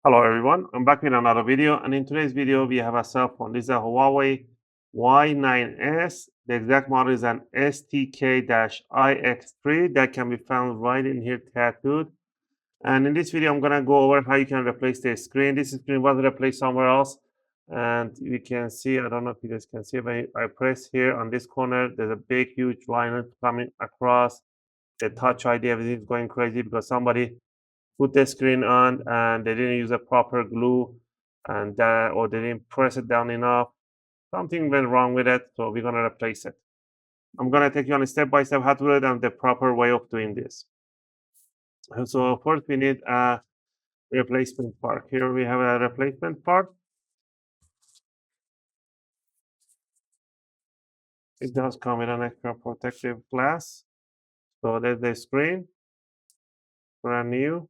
Hello everyone, I'm back with another video, and in today's video we have a cell phone. This is a Huawei Y9s. The exact model is an STK-LX3 that can be found right in here tattooed. And in this video I'm gonna go over how you can replace the screen. This screen was replaced somewhere else, and you can see, I don't know if you guys can see, but I press here on this corner, there's a big huge line coming across. The touch ID, everything's going crazy because somebody put the screen on and they didn't use a proper glue, and or they didn't press it down enough. Something went wrong with it, so we're gonna replace it. I'm gonna take you on a step-by-step how to do it and the proper way of doing this. So first we need a replacement part. Here we have a replacement part. It does come with an extra protective glass. So there's the screen, brand new.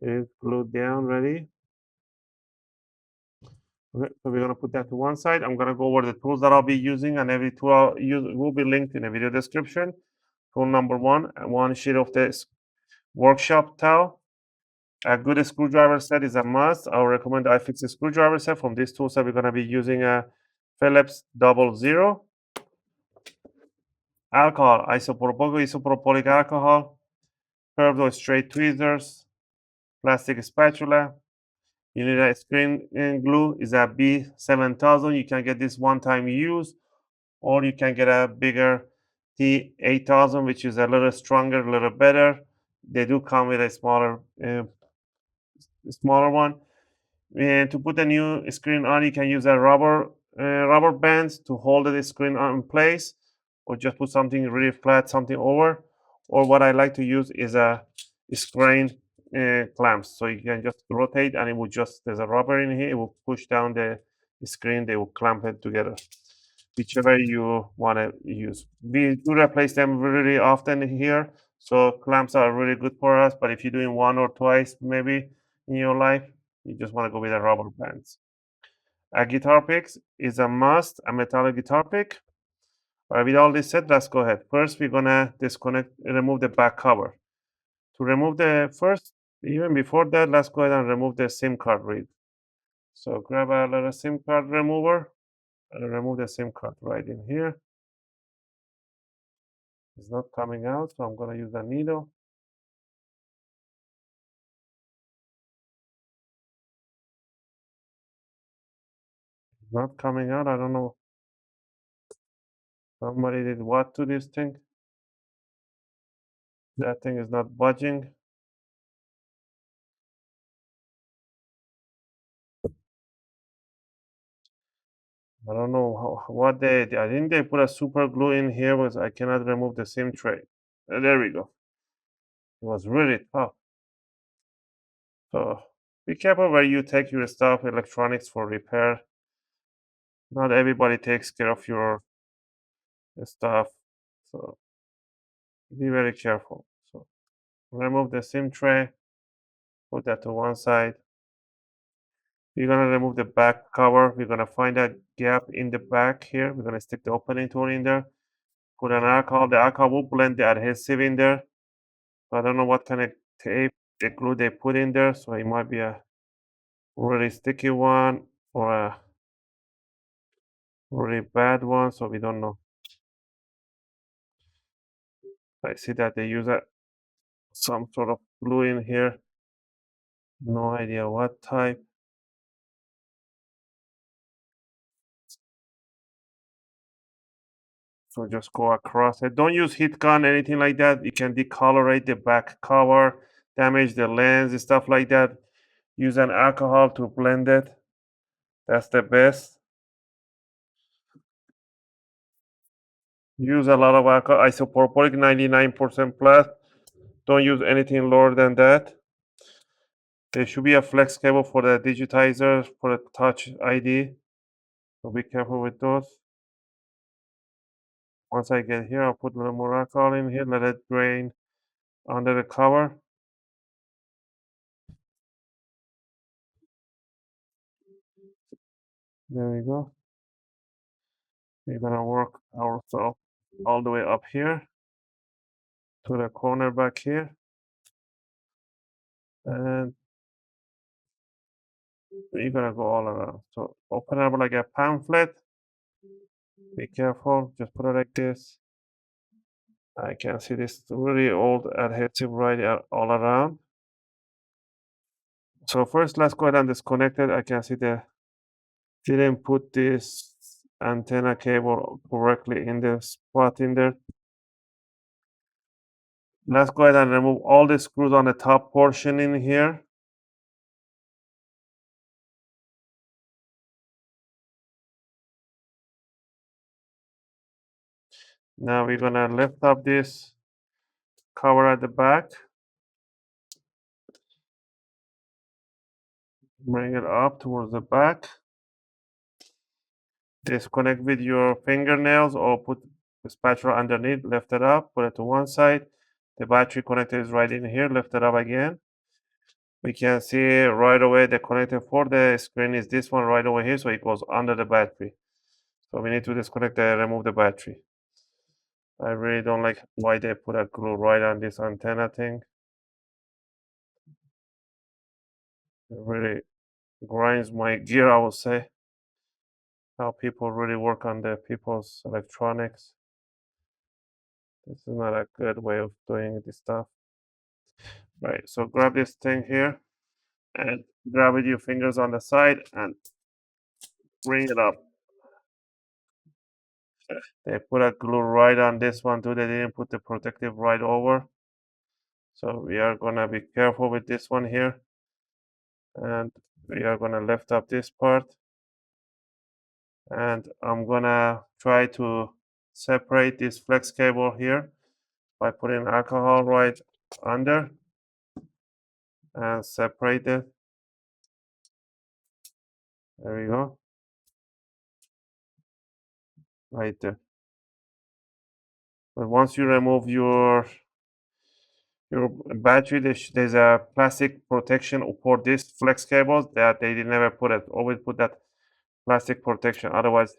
It is glued down, ready. Okay, so we're gonna put that to one side. I'm gonna go over the tools that I'll be using, and every tool I'll use will be linked in the video description. Tool number one sheet of this workshop towel. A good screwdriver set is a must. I'll recommend iFix screwdriver set. From this tool set, we're gonna be using a Phillips 00. Alcohol, isopropylic alcohol, curved or straight tweezers, plastic spatula. You need a screen glue, is a B7000. You can get this one-time use, or you can get a bigger T8000, which is a little stronger, a little better. They do come with a smaller one. And to put a new screen on, you can use a rubber bands to hold the screen in place, or just put something really flat, something over. Or what I like to use is a screen clamps. So you can just rotate, and it will just, there's a rubber in here, it will push down the screen, they will clamp it together. Whichever you want to use. We do replace them really often here, so clamps are really good for us. But if you're doing one or twice maybe in your life, you just want to go with a rubber bands. A guitar pick is a must, a metallic guitar pick. All right, with all this said, let's go ahead. First, we're gonna remove the back cover. To remove the first, even before that, let's go ahead and remove the SIM card read. So grab a little SIM card remover and remove the SIM card right in here. It's not coming out, so I'm gonna use a needle. It's not coming out. I don't know. Somebody did what to this thing? That thing is not budging. I don't know what they did. I think they put a super glue in here, because I cannot remove the SIM tray. There we go. It was really tough. So be careful where you take your stuff, electronics, for repair. Not everybody takes care of your stuff, so be very careful. So remove the SIM tray, put that to one side. We're gonna remove the back cover. We're gonna find a gap in the back here. We're gonna stick the opening tool in there. Put an alcohol. The alcohol will blend the adhesive in there. I don't know what kind of tape, the glue they put in there, so it might be a really sticky one or a really bad one, so we don't know. I see that they use some sort of glue in here. No idea what type. So just go across it. Don't use heat gun, anything like that. You can decolorate the back cover, damage the lens and stuff like that. Use an alcohol to blend it. That's the best. Use a lot of alcohol, isopropylic 99% plus. Don't use anything lower than that. There should be a flex cable for the digitizer, for the touch ID. So be careful with those. Once I get here, I'll put a little more alcohol in here, let it drain under the cover. There we go. We're gonna work ourselves all the way up here to the corner back here, and we're gonna go all around. So open up like a pamphlet. Be careful, just put it like this. I can see this really old adhesive right all around. So first, let's go ahead and disconnect it. I can see the didn't put this antenna cable correctly in the spot in there. Let's go ahead and remove all the screws on the top portion in here. Now we're gonna lift up this cover at the back, bring it up towards the back. Disconnect with your fingernails or put the spatula underneath, lift it up, put it to one side. The battery connector is right in here, lift it up again. We can see right away the connector for the screen is this one right over here, so it goes under the battery. So we need to disconnect and remove the battery. I really don't like why they put a glue right on this antenna thing. It really grinds my gear, I would say. How people really work on the people's electronics. This is not a good way of doing this stuff. Right, so grab this thing here and grab with your fingers on the side and bring it up. They put a glue right on this one too. They didn't put the protective right over. So we are gonna be careful with this one here. And we are gonna lift up this part. And I'm gonna try to separate this flex cable here by putting alcohol right under and separate it. There we go. Right there. But once you remove your battery, there's a plastic protection for this flex cables that they did never put it. Always put that plastic protection. Otherwise,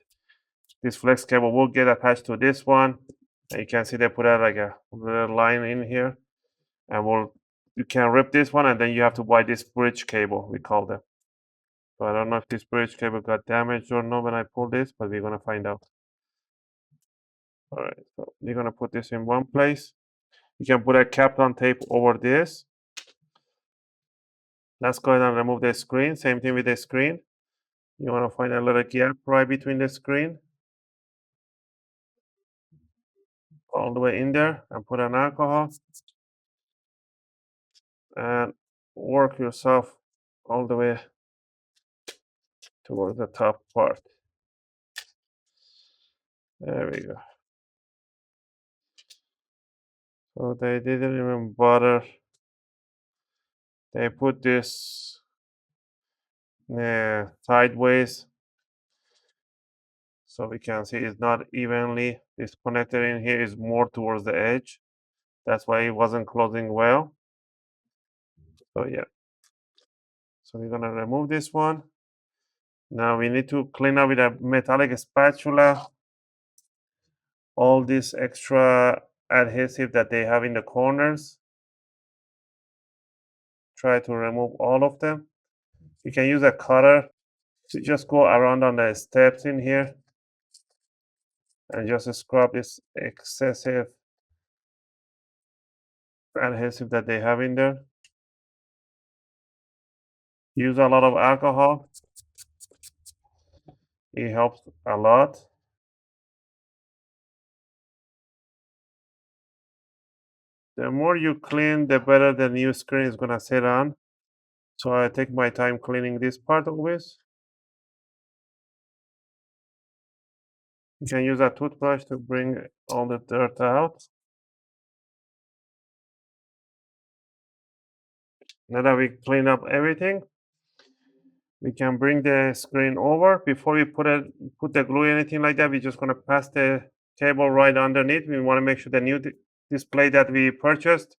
this flex cable will get attached to this one. And you can see they put out like a little line in here, and you can rip this one, and then you have to buy this bridge cable. We call them. So I don't know if this bridge cable got damaged or not when I pull this, but we're gonna find out. All right, so you're gonna put this in one place. You can put a Kapton tape over this. Let's go ahead and remove the screen. Same thing with the screen. You want to find a little gap right between the screen, all the way in there, and put an alcohol and work yourself all the way towards the top part. There we go. So they didn't even bother. They put this sideways, so we can see it's not evenly. This connector in here is more towards the edge. That's why it wasn't closing well. So yeah. So we're gonna remove this one. Now we need to clean up with a metallic spatula all this extra adhesive that they have in the corners. Try to remove all of them. You can use a cutter to just go around on the steps in here and just scrub this excessive adhesive that they have in there. Use a lot of alcohol. It helps a lot. The more you clean, the better the new screen is gonna sit on. So I take my time cleaning this part always. You can use a toothbrush to bring all the dirt out. Now that we clean up everything, we can bring the screen over. Before we put the glue anything like that, we're just gonna pass the cable right underneath. We want to make sure the new display that we purchased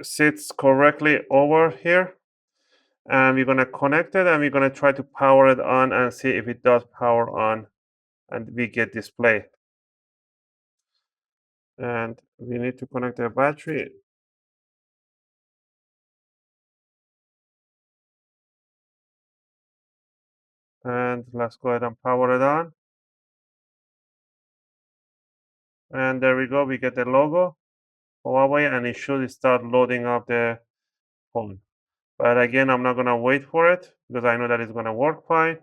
sits correctly over here. And we're gonna connect it and we're gonna try to power it on and see if it does power on and we get display. And we need to connect the battery. And let's go ahead and power it on. And there we go, we get the logo, Huawei, and it should start loading up the phone. But again, I'm not gonna wait for it because I know that it's gonna work fine.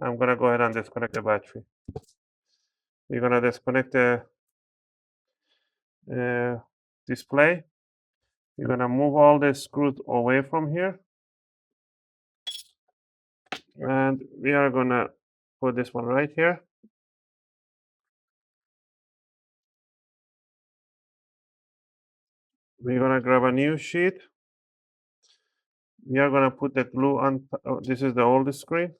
I'm gonna go ahead and disconnect the battery. We're gonna disconnect the display. We're gonna move all the screws away from here. And we are gonna put this one right here. We're gonna grab a new sheet. We are gonna put the glue on. This is the old screen.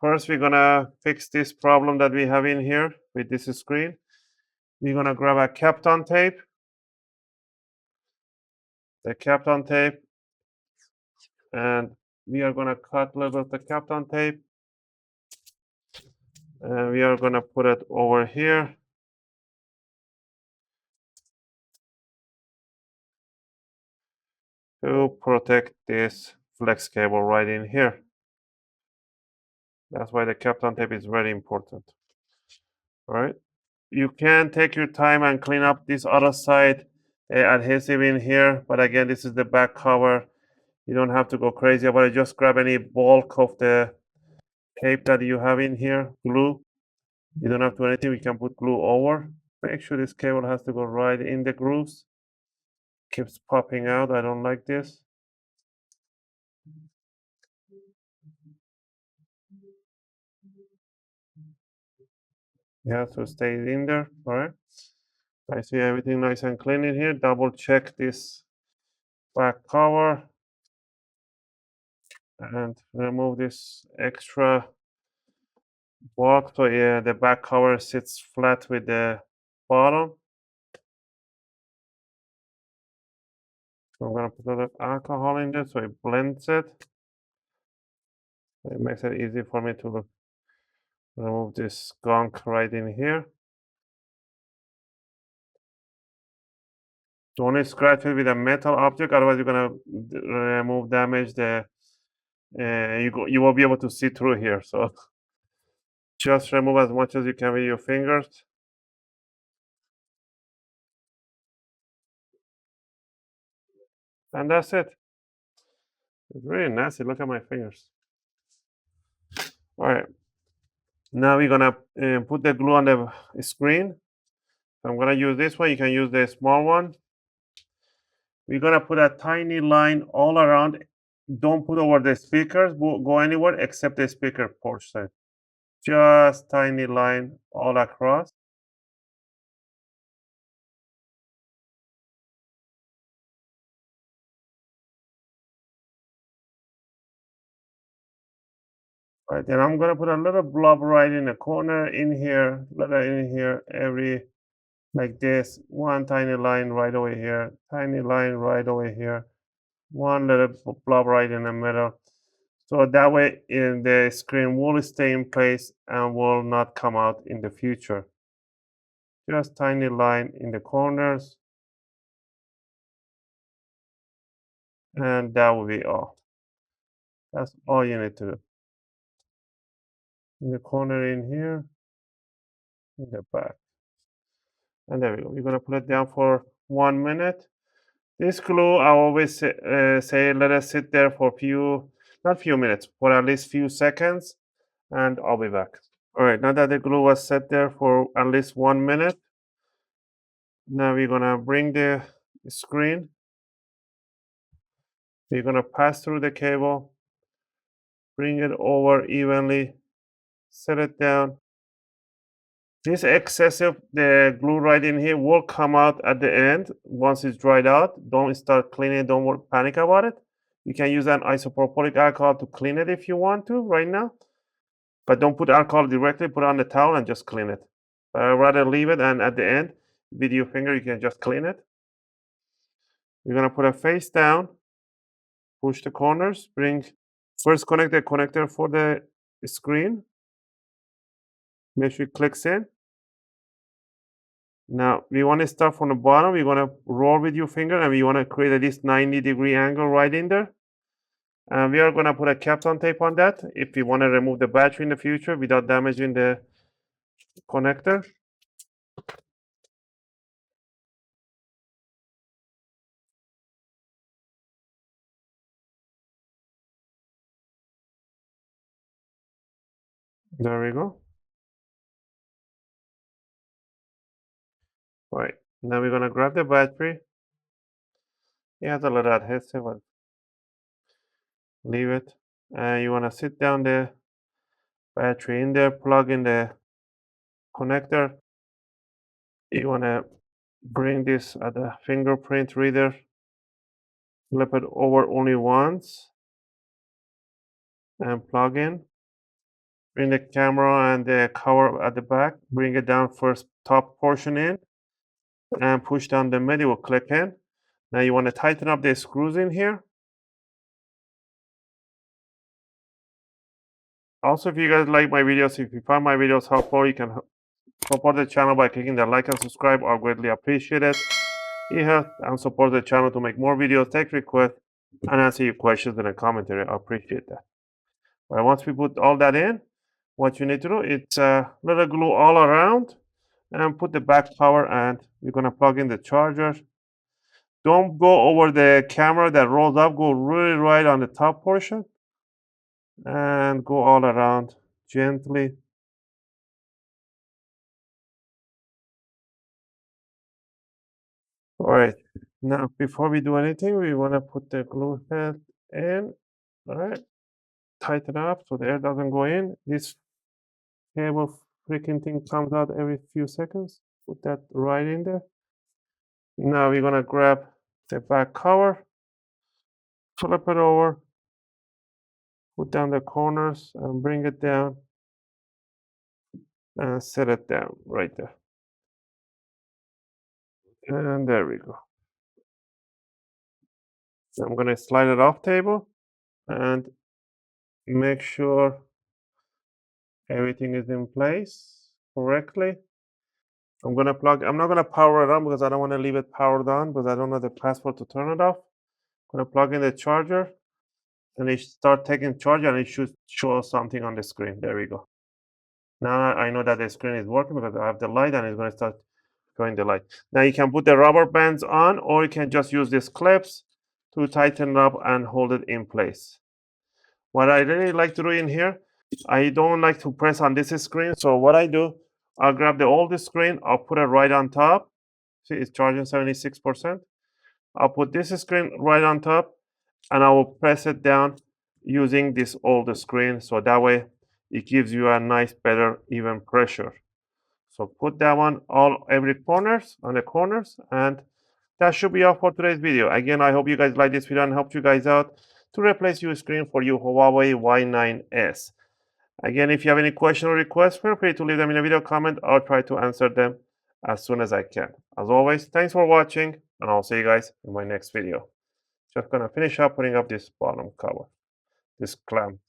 First, we're gonna fix this problem that we have in here with this screen. We're gonna grab a Kapton tape. The Kapton tape, and we are gonna cut a little bit of the Kapton tape, and we are gonna put it over here. To protect this flex cable right in here. That's why the Kapton tape is very important. All right. You can take your time and clean up this other side adhesive in here, but again, this is the back cover. You don't have to go crazy about it. Just grab any bulk of the tape that you have in here, glue. You don't have to do anything. We can put glue over. Make sure this cable has to go right in the grooves. Keeps popping out. I don't like this. Yeah, so stay in there. All right. I see everything nice and clean in here. Double check this back cover and remove this extra block. So yeah, the back cover sits flat with the bottom. So I'm gonna put a little alcohol in there so it blends it. It makes it easy for me to remove this gunk right in here. Don't scratch it with a metal object, otherwise you're gonna remove damage. You won't be able to see through here. So just remove as much as you can with your fingers. And that's it. It's really nasty. Look at my fingers. All right. Now we're gonna put the glue on the screen. I'm gonna use this one. You can use the small one. We're gonna put a tiny line all around. Don't put over the speakers. Go anywhere except the speaker portion. Just tiny line all across. Right, then I'm gonna put a little blob right in the corner in here, little in here, every like this. One tiny line right over here, tiny line right over here, one little blob right in the middle. So that way in the screen will stay in place and will not come out in the future. Just tiny line in the corners. And that will be all. That's all you need to do. In the corner in here, in the back. And there we go. We're gonna put it down for 1 minute. This glue, I always say let it sit there for not few minutes, for at least few seconds, and I'll be back. All right, now that the glue was set there for at least 1 minute, now we're gonna bring the screen. We're gonna pass through the cable, bring it over evenly, set it down. This excessive the glue right in here will come out at the end once it's dried out. Don't start cleaning. Don't panic about it. You can use an isopropylic alcohol to clean it if you want to right now, but don't put alcohol directly. Put it on the towel and just clean it. Rather leave it, and at the end with your finger you can just clean it. You're gonna put it face down, push the corners, first connect the connector for the screen. Make sure it clicks in. Now we want to start from the bottom. We're going to roll with your finger and we want to create at least 90-degree angle right in there. And we are going to put a Kapton tape on that if we want to remove the battery in the future without damaging the connector. There we go. Right. Now we're going to grab the battery. It has a little adhesive, but leave it. And you want to sit down the battery in there, plug in the connector. You want to bring this at the fingerprint reader, flip it over only once, and plug in. Bring the camera and the cover at the back, bring it down first top portion in, and push down the middle, click in. Now you want to tighten up the screws in here. Also, if you guys like my videos, if you find my videos helpful, you can support the channel by clicking the like and subscribe. I greatly appreciate it. It helps and support the channel to make more videos, take requests, and answer your questions in the commentary. I appreciate that. But once we put all that in, what you need to do is little glue all around and put the back power, and we're going to plug in the charger. Don't go over the camera that rolls up. Go really right on the top portion and go all around gently. All right. Now, before we do anything, we want to put the glue head in. All right. Tighten up so the air doesn't go in. This cable freaking thing comes out every few seconds. Put that right in there. Now we're going to grab the back cover, flip it over, put down the corners and bring it down and set it down right there. And there we go. So I'm going to slide it off table and make sure everything is in place correctly. I'm not going to power it on because I don't want to leave it powered on because I don't know the password to turn it off. I'm going to plug in the charger and it start taking charge and it should show something on the screen. There we go. Now I know that the screen is working because I have the light and it's going to start showing the light. Now you can put the rubber bands on or you can just use these clips to tighten up and hold it in place. What I really like to do in here, I don't like to press on this screen. So what I do, I'll grab the old screen, I'll put it right on top. See, it's charging 76%. I'll put this screen right on top and I will press it down using this old screen. So that way it gives you a nice, better, even pressure. So put that one every corners on the corners, and that should be all for today's video. Again, I hope you guys like this video and helped you guys out to replace your screen for your Huawei Y9s. Again, if you have any question or requests, feel free to leave them in a video comment. I'll try to answer them as soon as I can. As always, thanks for watching, and I'll see you guys in my next video. Just gonna finish up putting up this bottom cover, this clamp.